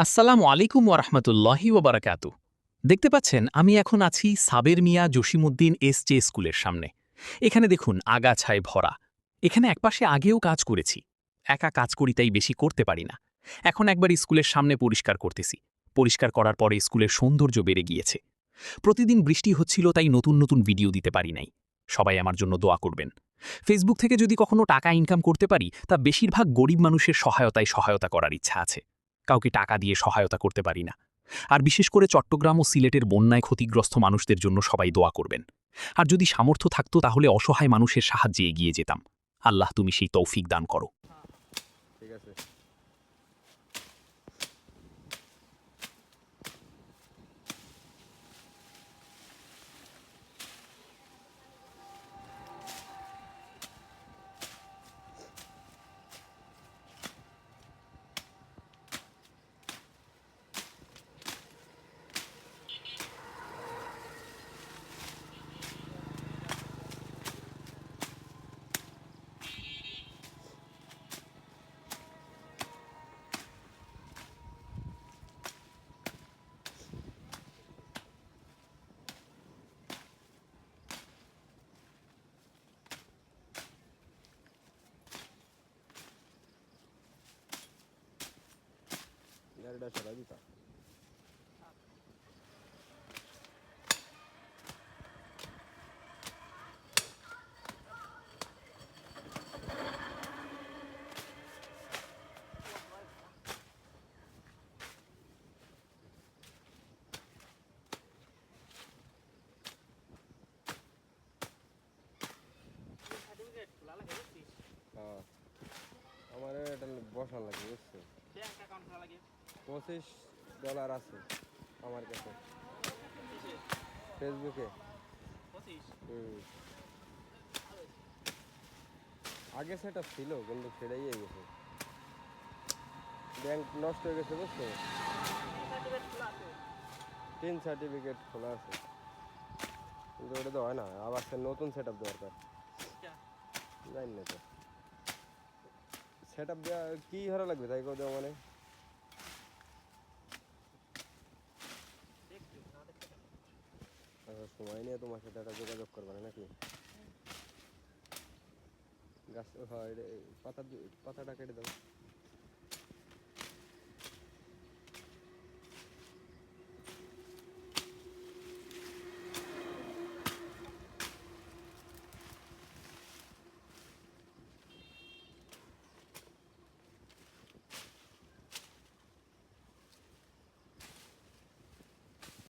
আসসালামু আলাইকুম ওয়ারাহমাতুল্লাহি ওয়াবারাকাতু। দেখতে পাচ্ছেন আমি এখন আছি সাবের মিয়া জসিমউদ্দিন এসজে স্কুলের সামনে। এখানে দেখুন আগাছায় ভরা। এখানে একপাশে আগেও কাজ করেছি। একা কাজ করি তাই বেশি করতে পারি না। এখন একবার স্কুলের সামনে পরিষ্কার করতেছি। পরিষ্কার করার পরে স্কুলের সৌন্দর্য বেড়ে গিয়েছে। প্রতিদিন বৃষ্টি হচ্ছিল তাই নতুন নতুন ভিডিও দিতে পারি নাই। সবাই আমার জন্য দোয়া করবেন। ফেসবুক থেকে যদি কখনো টাকা ইনকাম করতে পারি তা বেশিরভাগ গরিব মানুষের সহায়তা করার ইচ্ছা আছে। কাউকে টাকা দিয়ে সহায়তা করতে পারি না। আর বিশেষ করে চট্টগ্রাম ও সিলেটের বন্যায় ক্ষতিগ্রস্ত মানুষদের জন্য সবাই দোয়া করবেন। আর যদি সামর্থ্য থাকতো তাহলে অসহায় মানুষের সাহায্যে এগিয়ে যেতাম। আল্লাহ তুমি সেই তৌফিক দান করো। ঠিক আছে। গাড়িটা সরাই দিতা। আমার এটা বসার লাগে বুঝছো, $25 আছে আমার কাছে ফেসবুকে। আগে সেটা ছিল কিন্তু সেটাই গেছে, ব্যাংক নষ্ট হয়ে গেছে বুঝছো। 3 সার্টিফিকেট খোলা আছে কিন্তু ওটা তো হয় না, আবার নতুন সেট আপ দরকার। জানি না তো সেট আপ দেওয়া কী হারা লাগবে তাই কেউ দেওয়া মানে সময় নিয়ে তোমার সাথে একটা যোগাযোগ করবে না নাকি? গাছ হয় পাতাটা কেটে দাও।